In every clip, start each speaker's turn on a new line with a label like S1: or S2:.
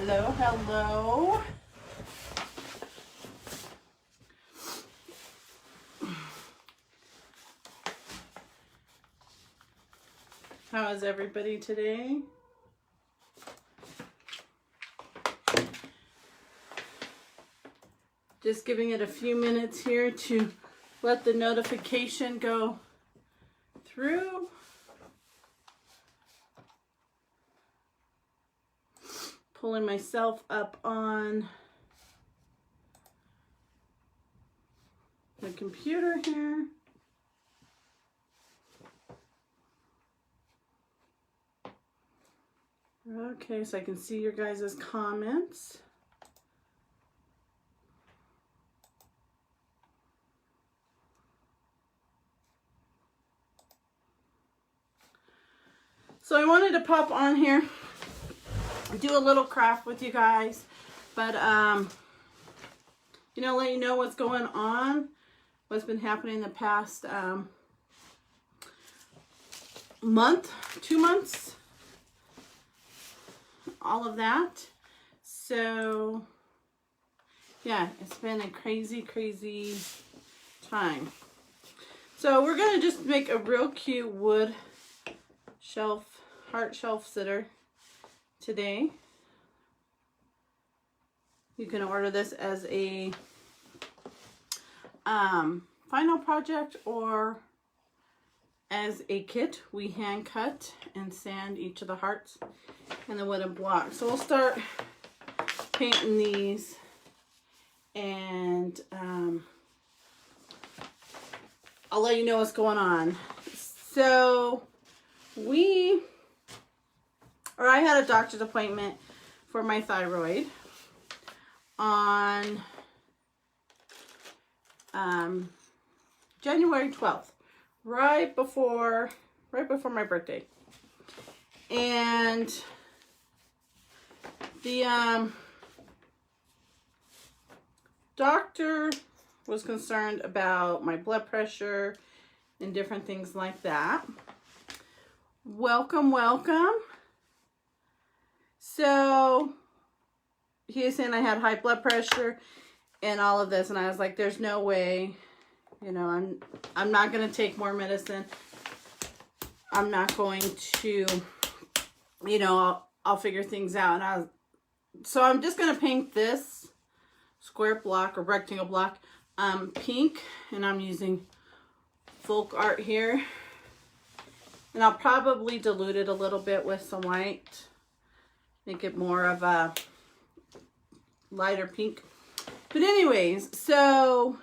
S1: Hello, hello. How is everybody today? Just giving it a few minutes here to let the notification go through. Pulling myself up on the computer here. Okay, so I can see your guys' comments. So I wanted to pop on here, do a little craft with you guys, but you know, let you know what's going on, what's been happening the past month, 2 months, all of that. So yeah, it's been a crazy time. So we're gonna just make a real cute wood shelf, heart shelf sitter today. You can order this as a final project or as a kit. We hand cut and sand each of the hearts in the wooden block. So we'll start painting these, and I'll let you know what's going on. So I had a doctor's appointment for my thyroid on January 12th, right before my birthday. And the doctor was concerned about my blood pressure and different things like that. Welcome. So he was saying I had high blood pressure and all of this, and I was like, there's no way, you know, I'm not going to take more medicine. I'm not going to, you know, I'll figure things out. And so I'm just going to paint this square block or rectangle block pink, and I'm using folk art here. And I'll probably dilute it a little bit with some white, make it more of a lighter pink. But anyways, so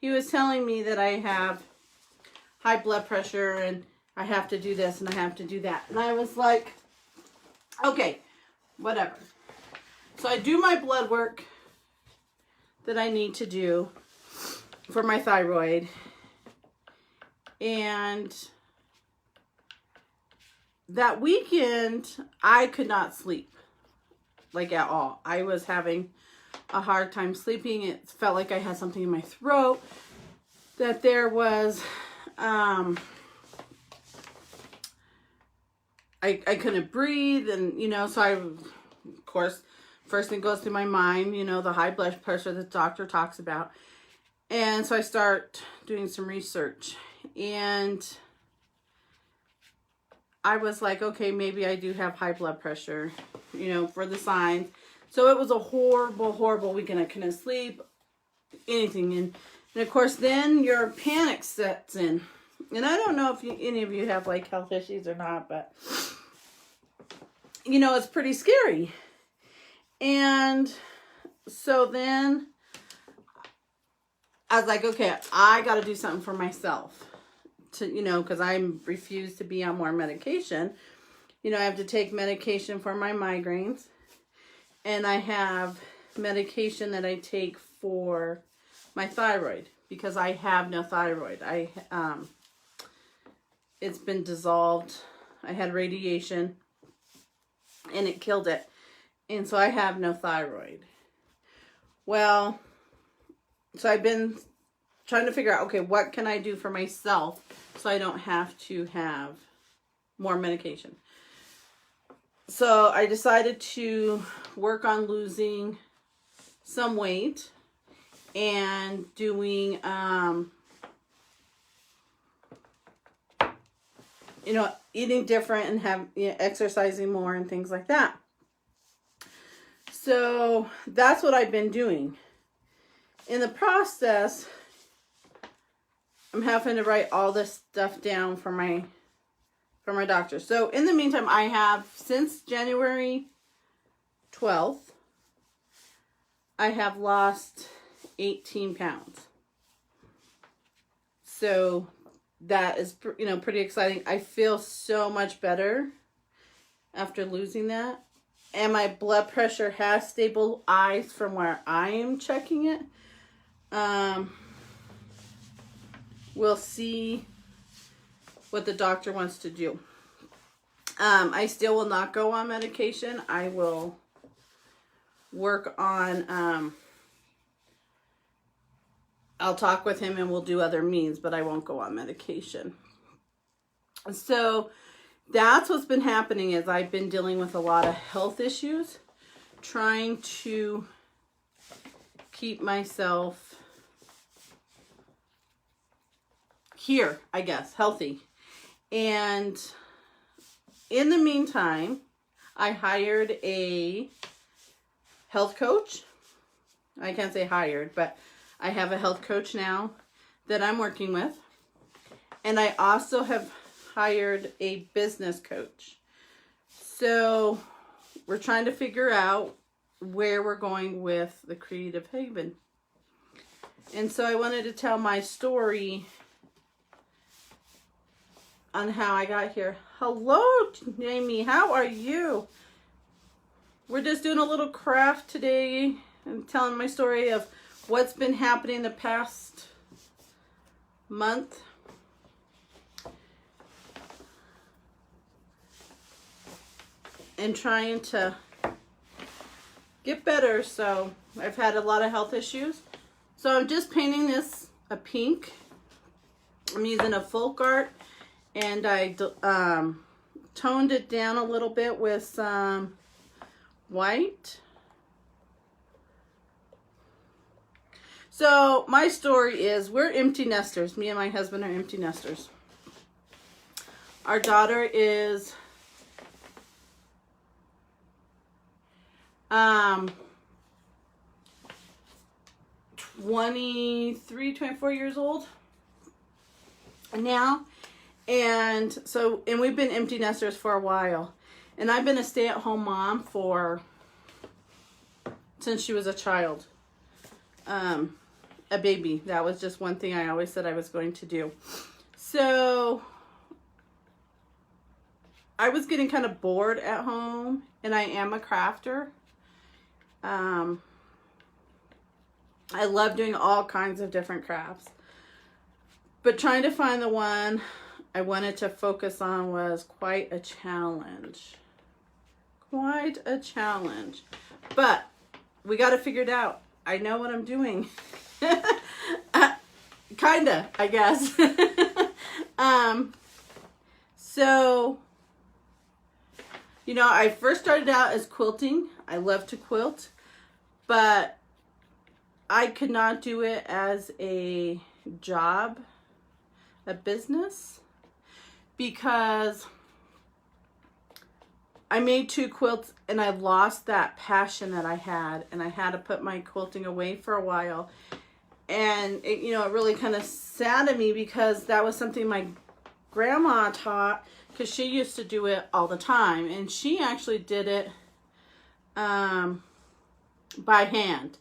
S1: he was telling me that I have high blood pressure and I have to do this and I have to do that. And I was like, okay, whatever. So I do my blood work that I need to do for my thyroid. And that weekend, I could not sleep, like at all. I was having a hard time sleeping. It felt like I had something in my throat, that there was, I couldn't breathe. And, you know, so I, of course, first thing goes through my mind, you know, the high blood pressure that the doctor talks about. And so I start doing some research. And I was like, okay, maybe I do have high blood pressure, you know, for the signs. So it was a horrible weekend. I couldn't sleep, anything. And of course, then your panic sets in. And I don't know if any of you have like health issues or not, but, you know, it's pretty scary. And so then I was like, okay, I got to do something for myself. To, you know, because I refuse to be on more medication. You know, I have to take medication for my migraines. And I have medication that I take for my thyroid, because I have no thyroid. It's been dissolved. I had radiation and it killed it. And so I have no thyroid. Well, so I've been trying to figure out, okay, what can I do for myself so I don't have to have more medication? So I decided to work on losing some weight and doing, you know, eating different and have, you know, exercising more and things like that. So that's what I've been doing. In the process, I'm having to write all this stuff down for my doctor. So in the meantime, I have, since January 12th, I have lost 18 pounds. So that is, you know, pretty exciting. I feel so much better after losing that. And my blood pressure has stabilized from where I am checking it. We'll see what the doctor wants to do. I still will not go on medication. I will work on, I'll talk with him and we'll do other means, but I won't go on medication. So that's what's been happening, is I've been dealing with a lot of health issues, trying to keep myself here, I guess, healthy. And in the meantime, I hired a health coach. I can't say hired, but I have a health coach now that I'm working with. And I also have hired a business coach. So we're trying to figure out where we're going with the Creative Haven. And so I wanted to tell my story on how I got here. Hello, Jamie. How are you? We're just doing a little craft today and telling my story of what's been happening the past month. And trying to get better. So I've had a lot of health issues. So I'm just painting this a pink. I'm using a folk art, and I toned it down a little bit with some white. So my story is, we're empty nesters. Me and my husband are empty nesters. Our daughter is 23, 24 years old now. And so, and we've been empty nesters for a while. And I've been a stay-at-home mom since she was a child. A baby. That was just one thing I always said I was going to do. So I was getting kind of bored at home, and I am a crafter. I love doing all kinds of different crafts, but trying to find the one I wanted to focus on was quite a challenge. Quite a challenge. But we got to figure it out. I know what I'm doing. Kinda, I guess. So, you know, I first started out as quilting. I love to quilt, but I could not do it as a job, a business, because I made 2 quilts and I lost that passion that I had, and I had to put my quilting away for a while. And it, you know, it really kind of saddened me, because that was something my grandma taught, because she used to do it all the time, and she actually did it by hand.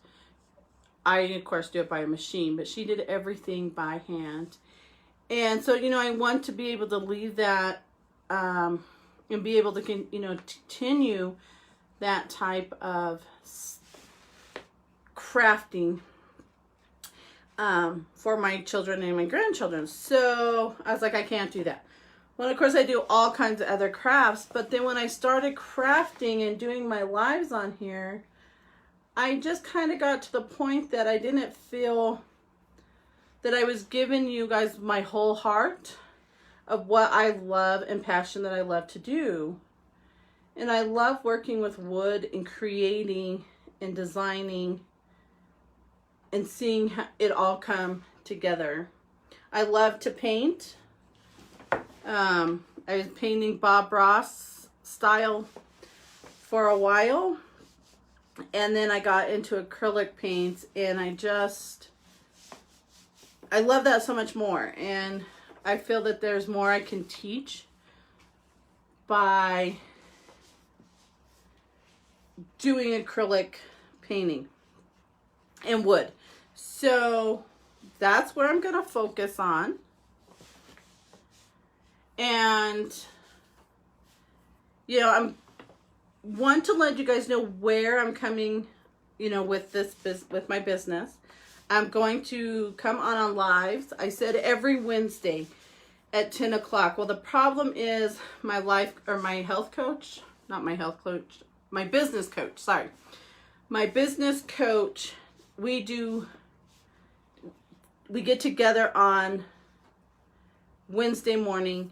S1: I, of course, do it by a machine, but she did everything by hand. And so, you know, I want to be able to leave that and be able to, you know, continue that type of crafting for my children and my grandchildren. So I was like, I can't do that. Well, of course, I do all kinds of other crafts, but then when I started crafting and doing my lives on here, I just kind of got to the point that I didn't feel that I was giving you guys my whole heart of what I love and passion that I love to do. And I love working with wood and creating and designing and seeing it all come together. I love to paint. I was painting Bob Ross style for a while. And then I got into acrylic paints, and I love that so much more. And I feel that there's more I can teach by doing acrylic painting and wood. So that's where I'm going to focus on. And, you know, I'm want to let you guys know where I'm coming, you know, with my business. I'm going to come on lives. I said every Wednesday at 10 o'clock. Well, the problem is my health coach, not my health coach, my business coach, sorry. My business coach, we get together on Wednesday morning,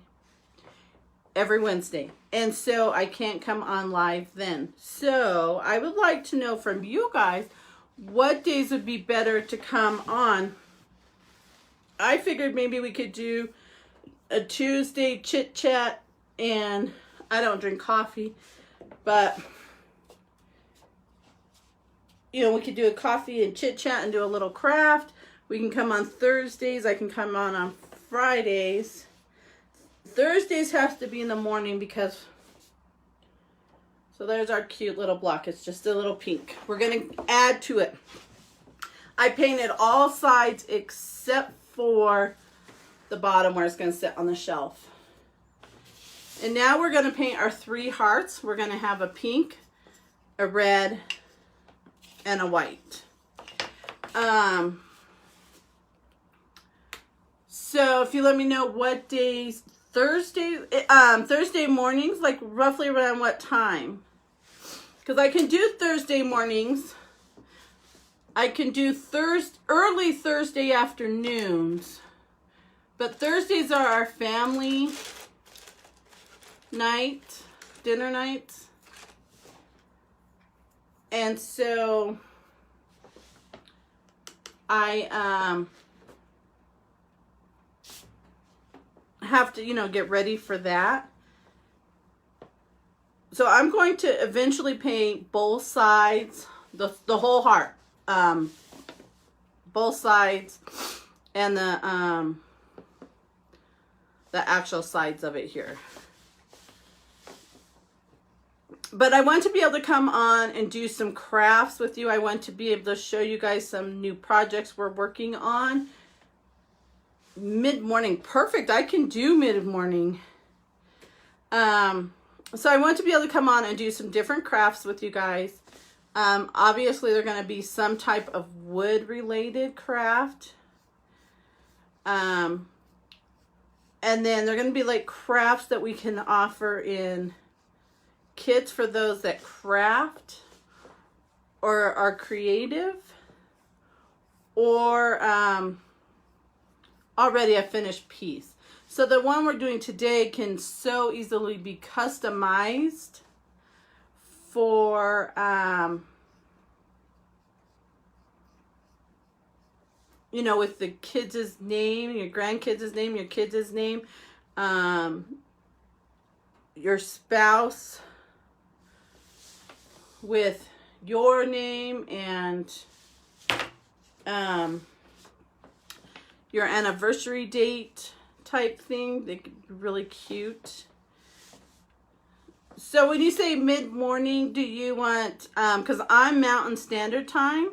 S1: every Wednesday. And so I can't come on live then. So I would like to know from you guys, what days would be better to come on? I figured maybe we could do a Tuesday chit chat, and I don't drink coffee, but you know, we could do a coffee and chit chat and do a little craft. We can come on Thursdays. I can come on Fridays. Thursdays has to be in the morning because, so there's our cute little block. It's just a little pink. We're going to add to it. I painted all sides except for the bottom where it's going to sit on the shelf. And now we're going to paint our 3 hearts. We're going to have a pink, a red, and a white. So if you let me know what days, Thursday mornings, like roughly around what time? Because I can do Thursday mornings. I can do early Thursday afternoons. But Thursdays are our family night, dinner nights. And so I have to, you know, get ready for that. So I'm going to eventually paint both sides, the whole heart, both sides, and the actual sides of it here. But I want to be able to come on and do some crafts with you. I want to be able to show you guys some new projects we're working on. Mid-morning, perfect. I can do mid-morning. So I want to be able to come on and do some different crafts with you guys. Obviously, they're going to be some type of wood-related craft. And then they're going to be like crafts that we can offer in kits for those that craft or are creative, or already a finished piece. So the one we're doing today can so easily be customized for you know, with the kids' name, your grandkids' name, your kids' name, your spouse with your name, and your anniversary date type thing. They could be really cute. So when you say mid-morning, do you want, because I'm Mountain Standard Time,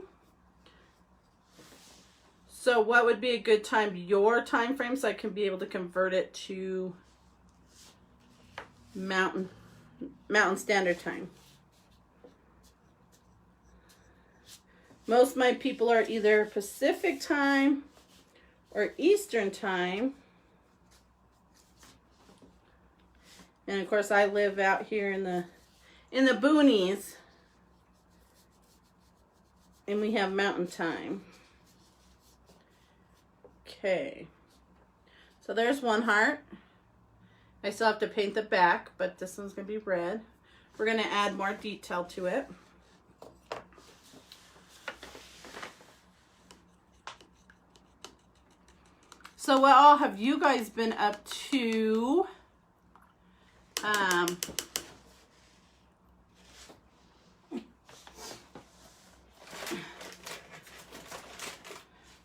S1: so what would be a good time, your time frame, so I can be able to convert it to Mountain Standard Time? Most of my people are either Pacific Time or Eastern Time. And of course I live out here in the boonies. And we have Mountain Time. Okay. So there's one heart. I still have to paint the back, but this one's going to be red. we're going to add more detail to it. So what all have you guys been up to?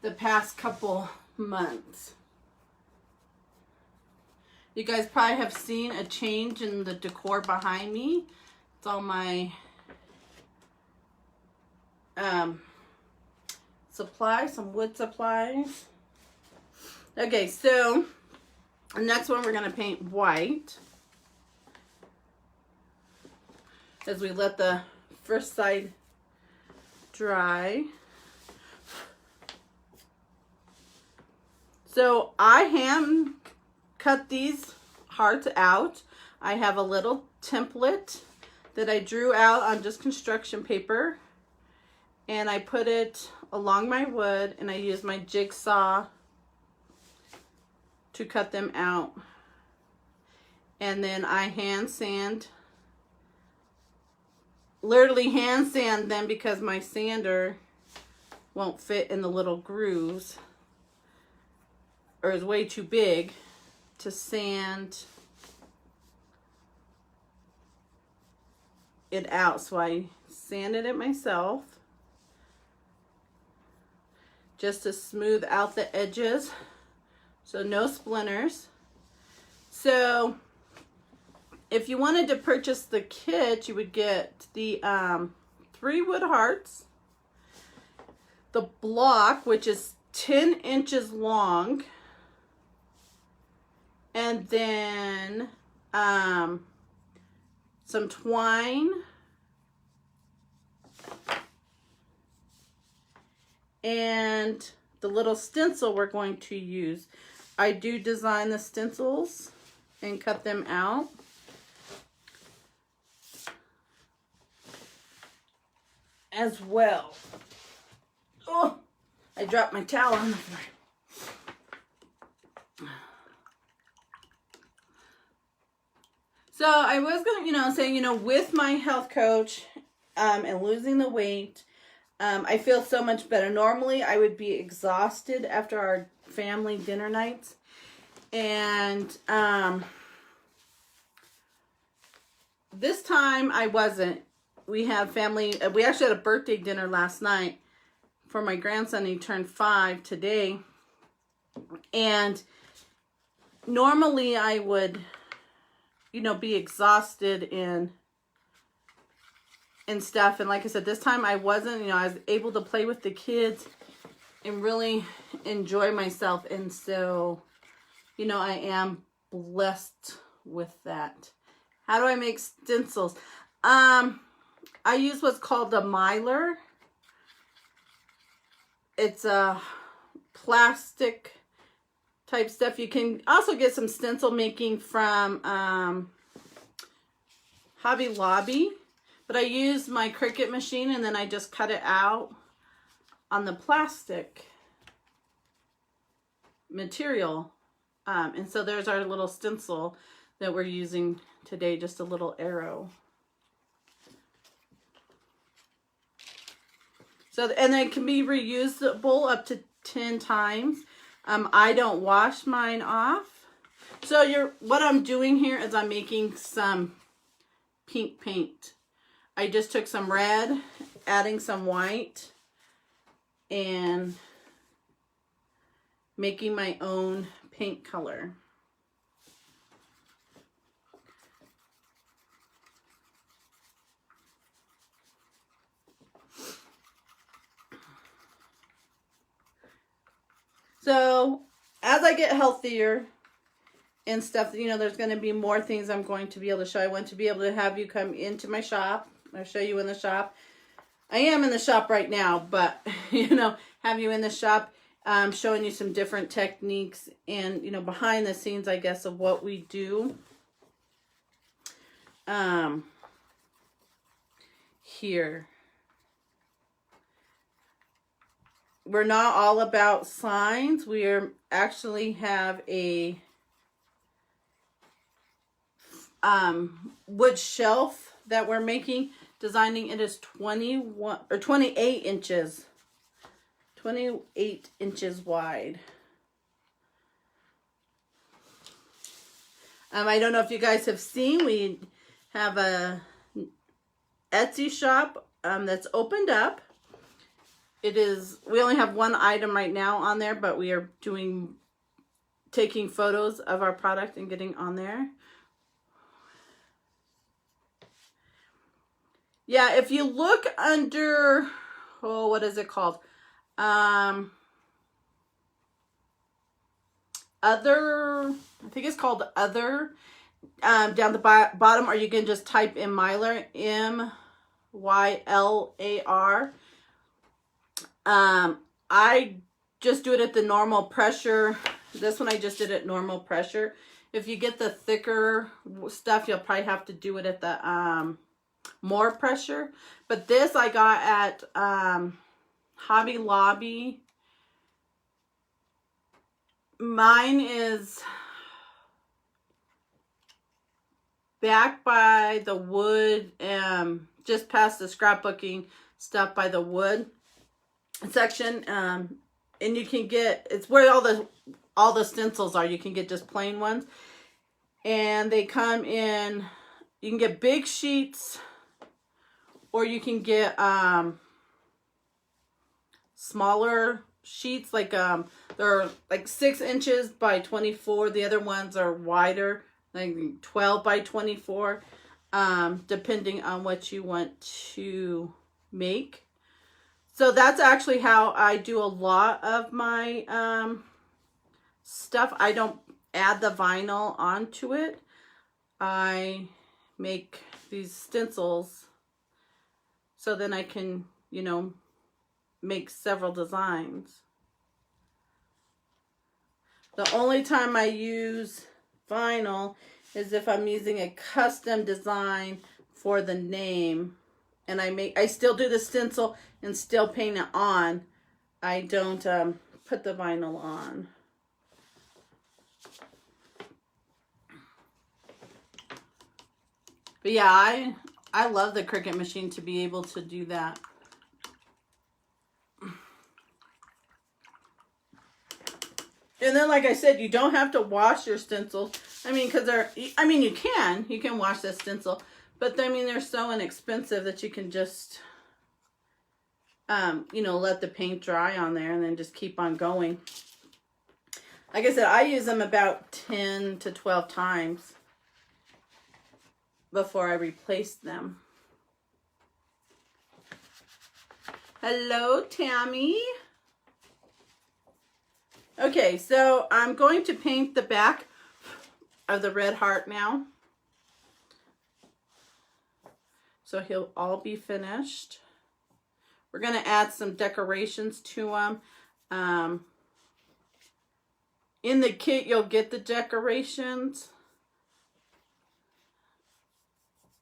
S1: The past couple months. You guys probably have seen a change in the decor behind me. It's all my supplies, some wood supplies. Okay, so the next one we're going to paint white as we let the first side dry. So I hand cut these hearts out. I have a little template that I drew out on just construction paper, and I put it along my wood, and I use my jigsaw to cut them out. And then I hand sand, literally hand sand them because my sander won't fit in the little grooves, or is way too big to sand it out. So I sanded it myself just to smooth out the edges, so no splinters. So if you wanted to purchase the kit, you would get the 3 wood hearts, the block, which is 10 inches long, and then some twine, and the little stencil we're going to use. I do design the stencils and cut them out. As well. Oh, I dropped my towel on the floor. So I was going to, saying, with my health coach and losing the weight, I feel so much better. Normally, I would be exhausted after our family dinner nights. And this time, I wasn't. We had family, we actually had a birthday dinner last night for my grandson. He turned 5 today. And normally, I would, be exhausted and stuff. And like I said, this time I wasn't. I was able to play with the kids and really enjoy myself. And so, I am blessed with that. How do I make stencils? I use what's called a mylar. It's a plastic type stuff. You can also get some stencil making from Hobby Lobby. But I use my Cricut machine, and then I just cut it out on the plastic material. And so there's our little stencil that we're using today, just a little arrow. So, and it can be reusable up to 10 times. I don't wash mine off. So what I'm doing here is I'm making some pink paint. I just took some red, adding some white, and making my own paint color. So as I get healthier and stuff, there's going to be more things I'm going to be able to show. I want to be able to have you come into my shop. I'll show you in the shop. I am in the shop right now, but, have you in the shop, showing you some different techniques and, behind the scenes, I guess, of what we do. Here. We're not all about signs. We actually have a wood shelf that we're making, designing, it is 21 or 28 inches. 28 inches wide. I don't know if you guys have seen, we have a Etsy shop that's opened up. We only have one item right now on there, but we are taking photos of our product and getting on there. Yeah, if you look under, what is it called? Other, I think it's called Other, down the bottom, or you can just type in Mylar, M-Y-L-A-R. I just do it at the normal pressure. This one I just did at normal pressure. If you get the thicker stuff, you'll probably have to do it at the more pressure. But this I got at Hobby Lobby. Mine is back by the wood, just past the scrapbooking stuff by the wood section. And you can get, it's where all the stencils are. You can get just plain ones. And they come in, you can get big sheets, or you can get smaller sheets, like they're like 6 inches by 24. The other ones are wider, like 12 by 24, depending on what you want to make. So that's actually how I do a lot of my stuff. I don't add the vinyl onto it. I make these stencils so then I can, you know, make several designs. The only time I use vinyl is if I'm using a custom design for the name, and I still do the stencil and still paint it on. I don't put the vinyl on. But yeah, I love the Cricut machine to be able to do that. And then, like I said, you don't have to wash your stencils. I mean, because you can wash the stencil, but I mean, they're so inexpensive that you can just, you know, let the paint dry on there and then just keep on going. Like I said, I use them about 10 to 12 times before I replace them. Hello, Tammy. Okay, so I'm going to paint the back of the red heart now. So he'll all be finished. We're going to add some decorations to them. In the kit, you'll get the decorations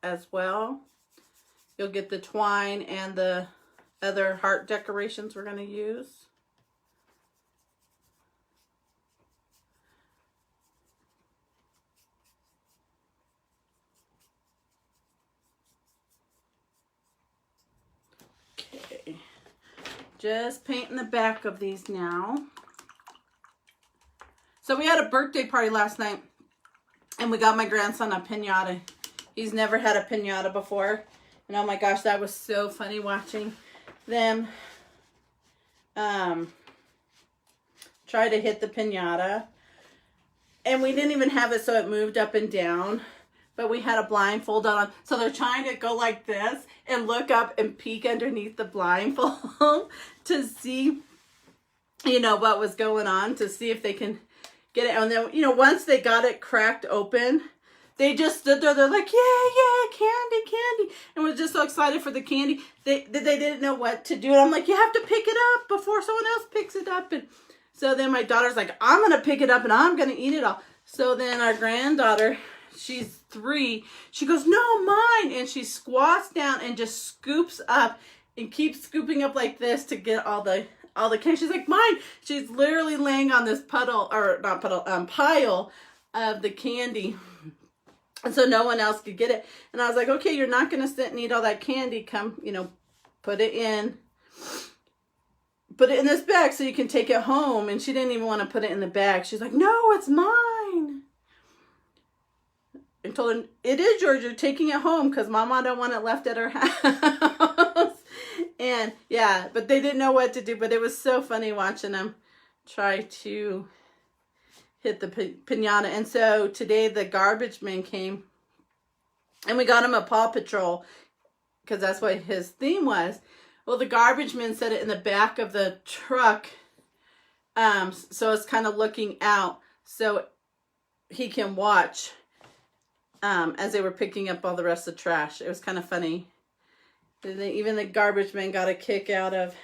S1: as well. You'll get the twine and the other heart decorations we're going to use. Okay, just painting the back of these now. So we had a birthday party last night, and we got my grandson a piñata. He's never had a piñata before. And oh my gosh, that was so funny watching them try to hit the piñata. And we didn't even have it so it moved up and down, but we had a blindfold on. So they're trying to go like this and look up and peek underneath the blindfold to see, you know, what was going on, to see if they can get it. And then, you know, once they got it cracked open, they just stood there. They're like, yeah, candy, candy. And we're just so excited for the candy. They didn't know what to do. And I'm like, you have to pick it up before someone else picks it up. And so then my daughter's like, I'm going to pick it up and I'm going to eat it all. So then our granddaughter, she's 3. She goes, no, mine. And she squats down and just scoops up and keeps scooping up like this to get all the candy. She's like, mine. She's literally laying on this pile of the candy. And so no one else could get it. And I was like, okay, you're not going to sit and eat all that candy. Come, you know, put it in this bag so you can take it home. And she didn't even want to put it in the bag. She's like, no, it's mine. And told her, it is yours. You're taking it home because Mama don't want it left at her house. And yeah, but they didn't know what to do. But it was so funny watching them try to hit the piñata. And so today the garbage man came and we got him a Paw Patrol because that's what his theme was. Well, the garbage man set it in the back of the truck, so it's kind of looking out so he can watch as they were picking up all the rest of the trash. It was kind of funny. Even the garbage man got a kick out of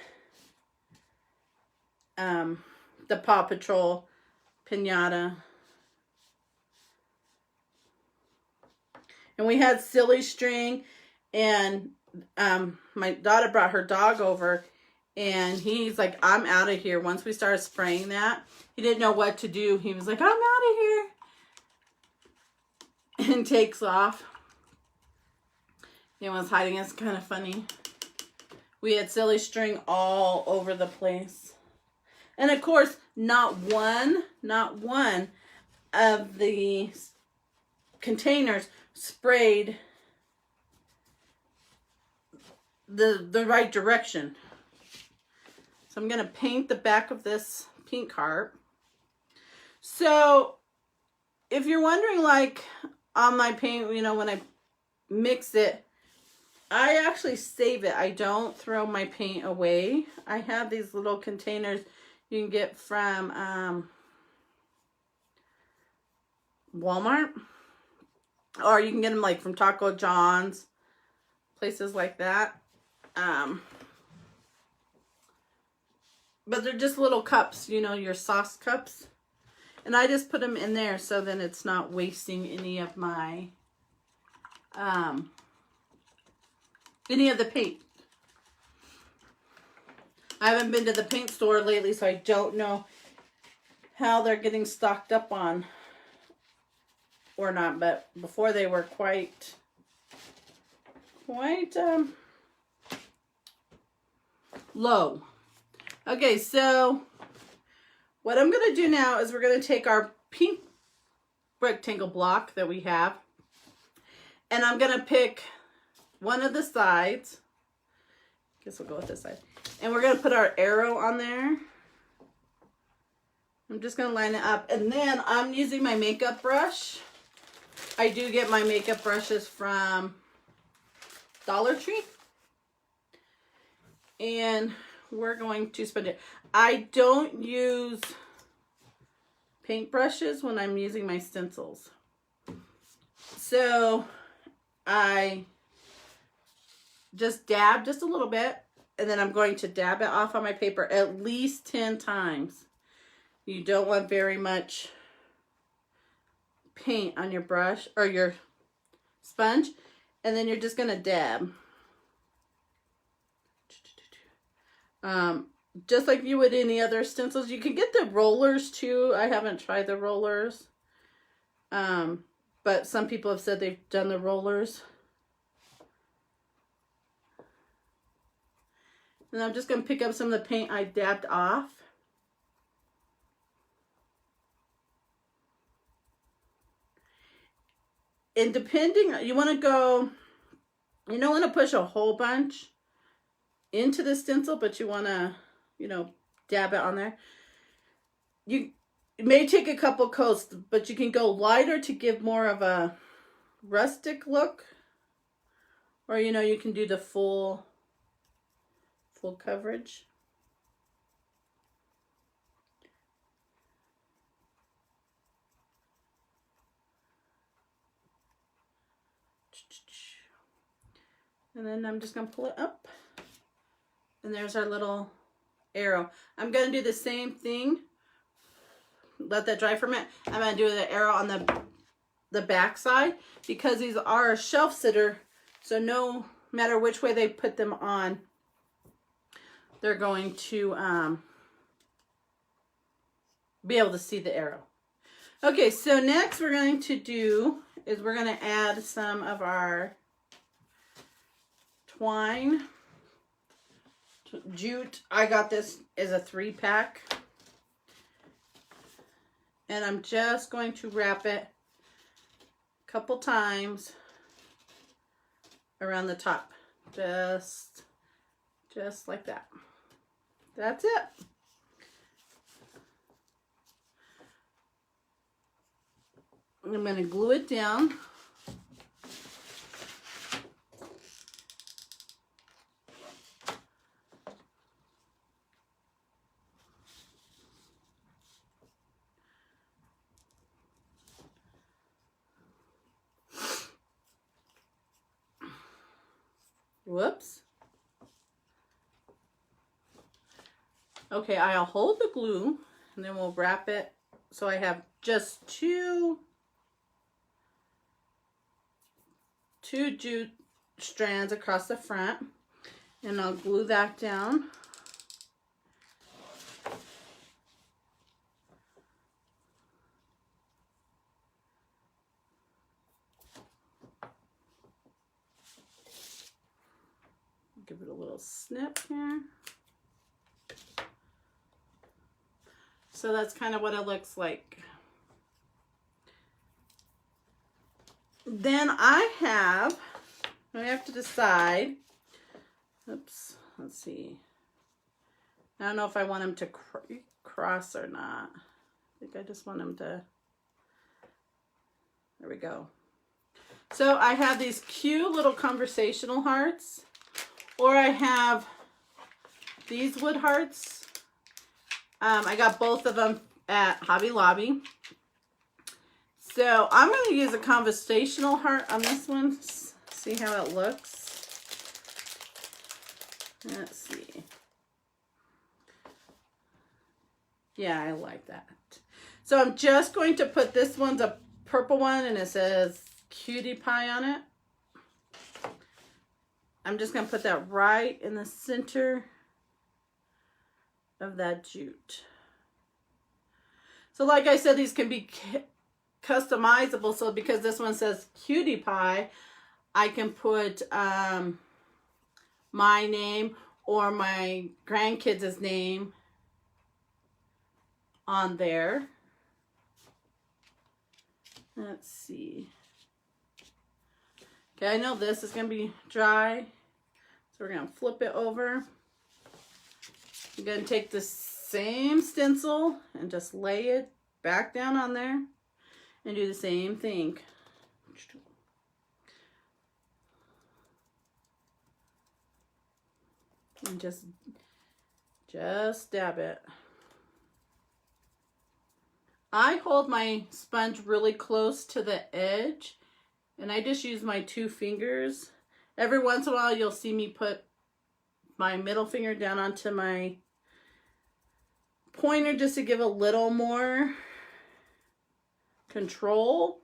S1: the Paw Patrol piñata. And we had silly string, and my daughter brought her dog over, and he's like, I'm out of here. Once we started spraying that, he didn't know what to do. He was like, I'm out of here, and takes off. He was hiding. It's kind of funny. We had silly string all over the place. And of course, not one of the containers sprayed the right direction. So I'm going to paint the back of this pink heart. So if you're wondering, like on my paint, you know, when I mix it, I actually save it. I don't throw my paint away. I have these little containers you can get from Walmart, or you can get them like from Taco John's, places like that. But they're just little cups, you know, your sauce cups. And I just put them in there so then it's not wasting any of my, any of the paint. I haven't been to the paint store lately, so I don't know how they're getting stocked up on or not. But before they were quite low. Okay, so what I'm going to do now is we're going to take our pink rectangle block that we have, and I'm going to pick one of the sides. I guess we'll go with this side. And we're going to put our arrow on there. I'm just going to line it up. And then I'm using my makeup brush. I do get my makeup brushes from Dollar Tree. And we're going to spend it. I don't use paint brushes when I'm using my stencils. So I just dab just a little bit, and then I'm going to dab it off on my paper at least 10 times. You don't want very much paint on your brush or your sponge, and then you're just going to dab. Just like you would any other stencils. You can get the rollers too. I haven't tried the rollers. But some people have said they've done the rollers. And I'm just going to pick up some of the paint I dabbed off. And depending, you want to go, you don't want to push a whole bunch into the stencil, but you want to, you know, dab it on there. It may take a couple coats, but you can go lighter to give more of a rustic look. Or, you know, you can do the full coverage. And then I'm just going to pull it up. And there's our little arrow. I'm going to do the same thing. Let that dry for a minute. I'm going to do the arrow on the back side because these are a shelf sitter. So no matter which way they put them on, they're going to be able to see the arrow. Okay, so next we're going to do is we're going to add some of our twine. Jute. I got this as a 3-pack. And I'm just going to wrap it a couple times around the top. Just like that. That's it. I'm going to glue it down. Whoops. Okay, I'll hold the glue and then we'll wrap it so I have just two jute strands across the front, and I'll glue that down. Give it a little snip here. So that's kind of what it looks like. Then I have to decide, oops, let's see. I don't know if I want them to cross or not. I think I just want them to, there we go. So I have these cute little conversational hearts, or I have these wood hearts. I got both of them at Hobby Lobby. So I'm going to use a conversational heart on this one. See how it looks. Let's see. Yeah, I like that. So I'm just going to put, this one's a purple one and it says Cutie Pie on it. I'm just going to put that right in the center of that jute. So like I said, these can be customizable. So because this one says Cutie Pie, I can put my name or my grandkids' name on there. Let's see. Okay, I know this is going to be dry, so we're going to flip it over. I'm going to take the same stencil and just lay it back down on there and do the same thing. And just dab it. I hold my sponge really close to the edge, and I just use my 2 fingers. Every once in a while you'll see me put my middle finger down onto my pointer just to give a little more control,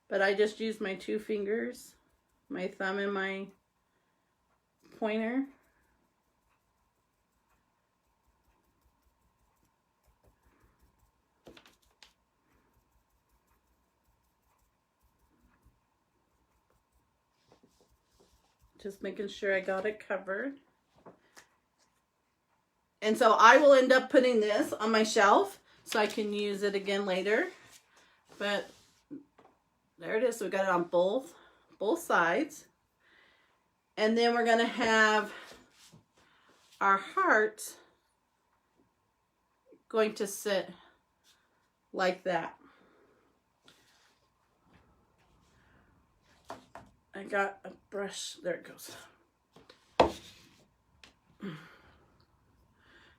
S1: but I just use my 2 fingers, my thumb and my pointer. Just making sure I got it covered. And so I will end up putting this on my shelf so I can use it again later. But there it is. So we got it on both sides. And then we're going to have our heart going to sit like that. I got a brush. There it goes.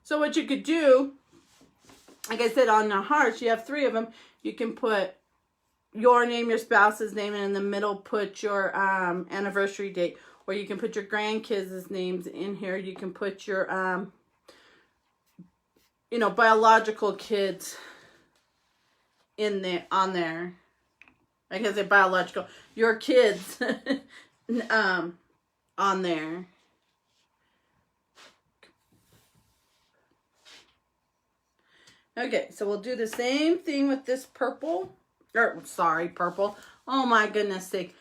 S1: So what you could do, like I said, on the hearts, you have 3 of them. You can put your name, your spouse's name, and in the middle put your anniversary date. Or you can put your grandkids' names in here. You can put your, biological kids in there, on there. I can say biological. Your kids on there. Okay, so we'll do the same thing with this purple. Purple. Oh my goodness sake.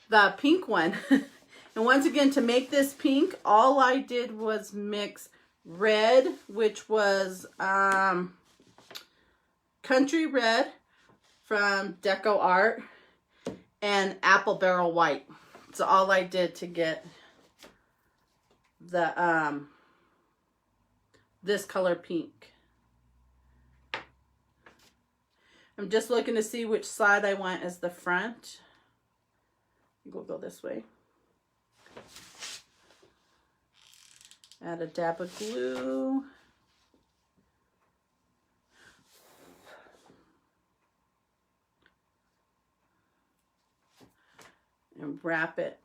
S1: The pink one. And once again, to make this pink, all I did was mix red, which was Country Red from Deco Art, and Apple Barrel White. So all I did to get the this color pink. I'm just looking to see which side I want as the front. We'll go this way. Add a dab of glue. And wrap it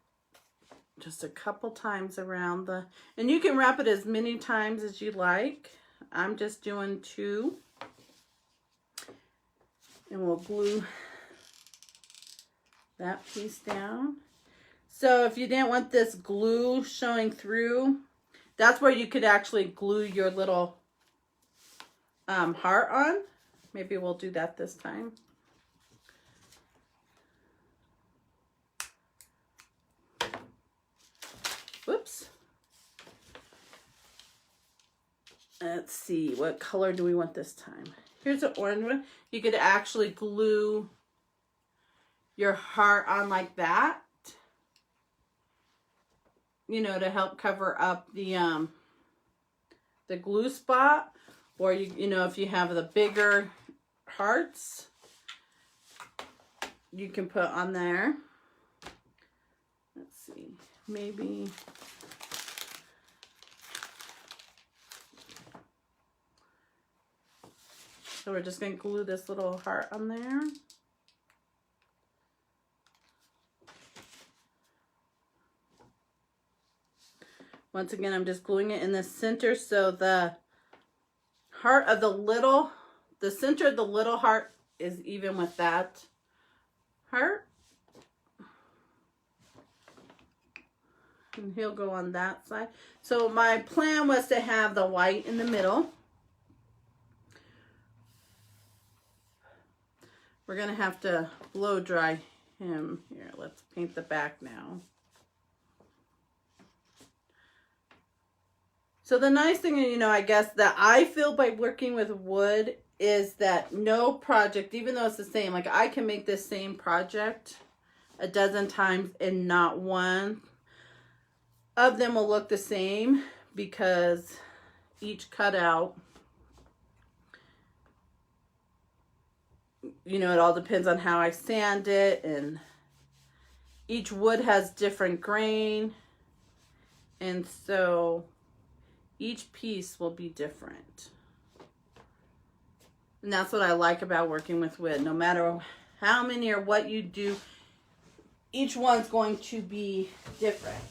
S1: just a couple times around the, and you can wrap it as many times as you like. I'm just doing 2. And we'll glue that piece down. So if you didn't want this glue showing through, that's where you could actually glue your little heart on. Maybe we'll do that this time. Whoops. Let's see, what color do we want this time? Here's an orange one. You could actually glue your heart on like that, you know, to help cover up the glue spot. Or you know, if you have the bigger hearts, you can put on there. Let's see, maybe. So we're just going to glue this little heart on there. Once again, I'm just gluing it in the center so the heart of the center of the little heart is even with that heart. And he'll go on that side. So my plan was to have the white in the middle. We're going to have to blow dry him. Here, let's paint the back now. So the nice thing, you know, I guess that I feel by working with wood is that no project, even though it's the same, like I can make this same project a dozen times and not one of them will look the same, because each cutout, you know, it all depends on how I sand it, and each wood has different grain, and so each piece will be different. And that's what I like about working with wood. No matter how many or what you do, each one's going to be different.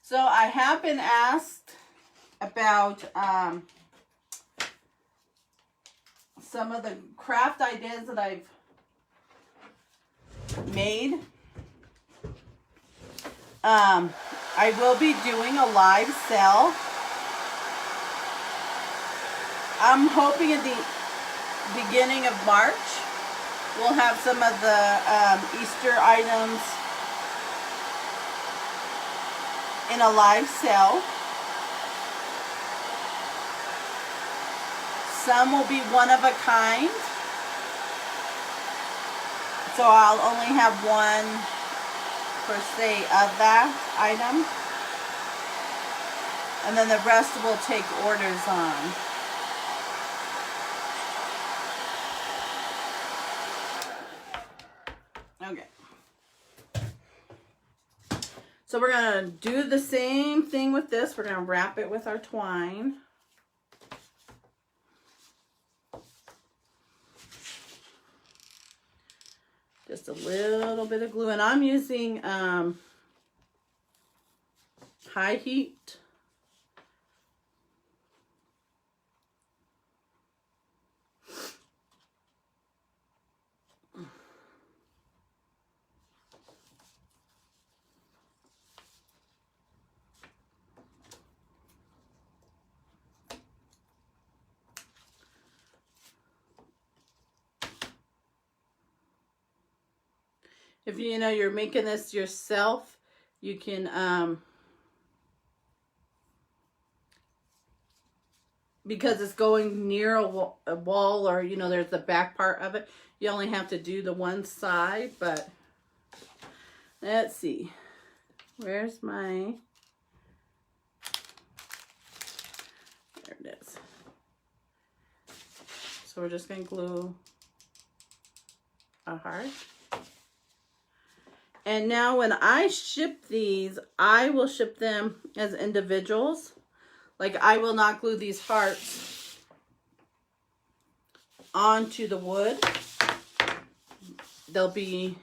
S1: So I have been asked about some of the craft ideas that I've made. I will be doing a live sale. I'm hoping at the beginning of March we'll have some of the Easter items in a live sale. Some will be one of a kind, so I'll only have one per se of that item, and then the rest will take orders on. Okay. So we're going to do the same thing with this. We're going to wrap it with our twine. Just a little bit of glue. And I'm using high heat. If you know you're making this yourself, you can, because it's going near a wall, or, you know, there's the back part of it, you only have to do the one side. But let's see. Where's my... There it is. So we're just going to glue a heart. And now when I ship these, I will ship them as individuals. Like, I will not glue these hearts onto the wood. They'll be,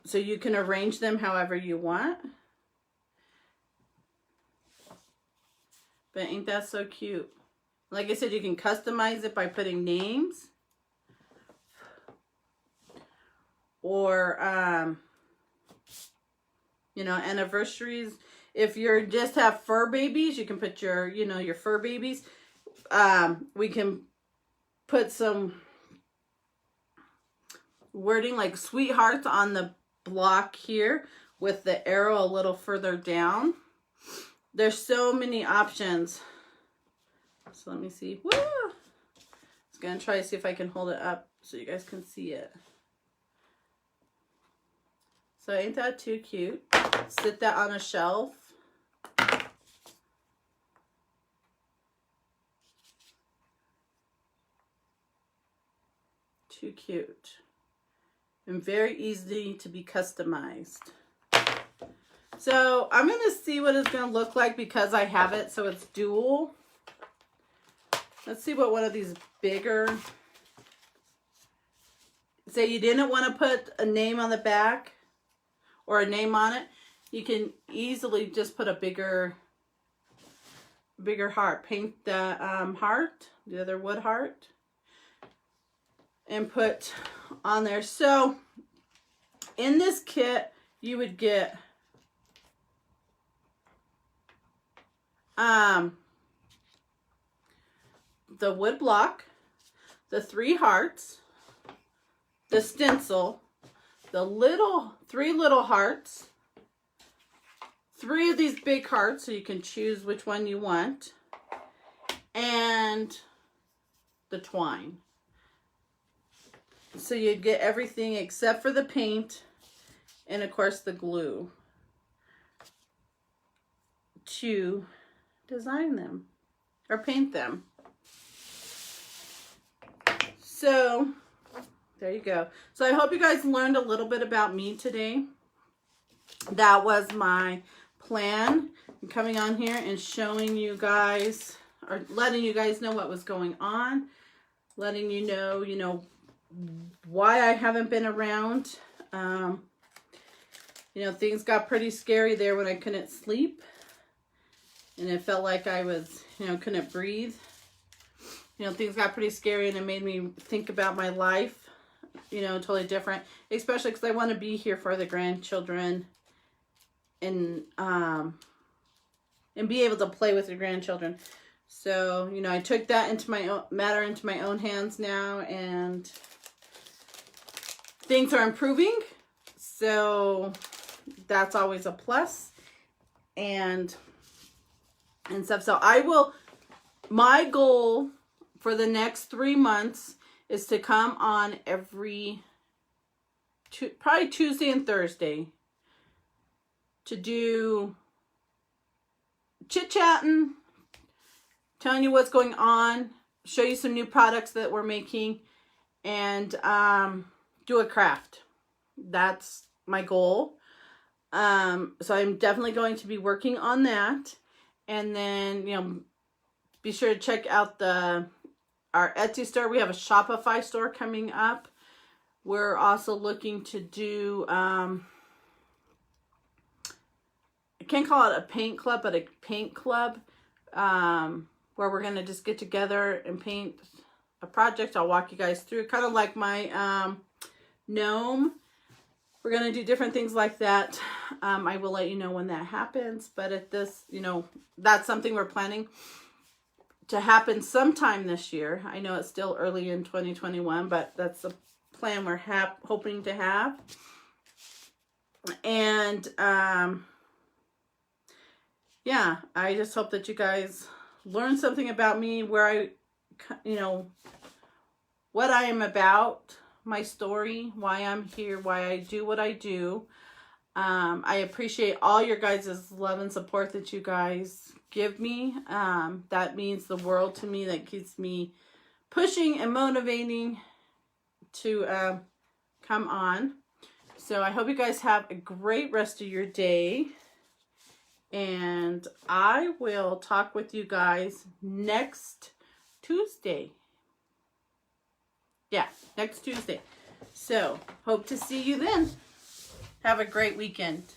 S1: so you can arrange them however you want. But ain't that so cute? Like I said, you can customize it by putting names. Or, you know, anniversaries. If you're just have fur babies, you can put your, you know, your fur babies. We can put some wording like sweethearts on the block here with the arrow a little further down. There's so many options. So let me see. Woo! I was going to try to see if I can hold it up so you guys can see it. So ain't that too cute? Sit that on a shelf. Too cute. And very easy to be customized. So I'm going to see what it's going to look like because I have it so it's dual. Let's see what one of these bigger... Say you didn't want to put a name on the back or a name on it, you can easily just put a bigger heart. Paint the heart, the other wood heart, and put on there. So in this kit, you would get the wood block, the 3 hearts, the stencil, the 3 little hearts, 3 of these big hearts, so you can choose which one you want, and the twine. So you get everything except for the paint and of course the glue to design them or paint them. So there you go. So I hope you guys learned a little bit about me today. That was my plan. I'm coming on here and showing you guys, or letting you guys know what was going on. Letting you know, why I haven't been around. You know, things got pretty scary there when I couldn't sleep. And it felt like I was, couldn't breathe. Things got pretty scary and it made me think about my life. Totally different, especially because I want to be here for the grandchildren and be able to play with the grandchildren. So, I took that into my matter into my own hands now, and things are improving. So that's always a plus and stuff. So my goal for the next 3 months is to come on every, probably Tuesday and Thursday, to do chit-chatting, telling you what's going on, show you some new products that we're making, and do a craft. That's my goal. So I'm definitely going to be working on that. And then, be sure to check out our Etsy store. We have a Shopify store coming up. We're also looking to do, I can't call it a paint club, but a paint club, where we're going to just get together and paint a project. I'll walk you guys through, kind of like my gnome. We're going to do different things like that. I will let you know when that happens, but at this, that's something we're planning to happen sometime this year. I know it's still early in 2021, but that's plan we're hoping to have. And yeah, I just hope that you guys learn something about me, where I, you know, what I am about, my story, why I'm here, why I do what I do. I appreciate all your guys' love and support that you guys give me. That means the world to me. That keeps me pushing and motivating to come on. So I hope you guys have a great rest of your day. And I will talk with you guys next Tuesday. Yeah, next Tuesday. So, hope to see you then. Have a great weekend.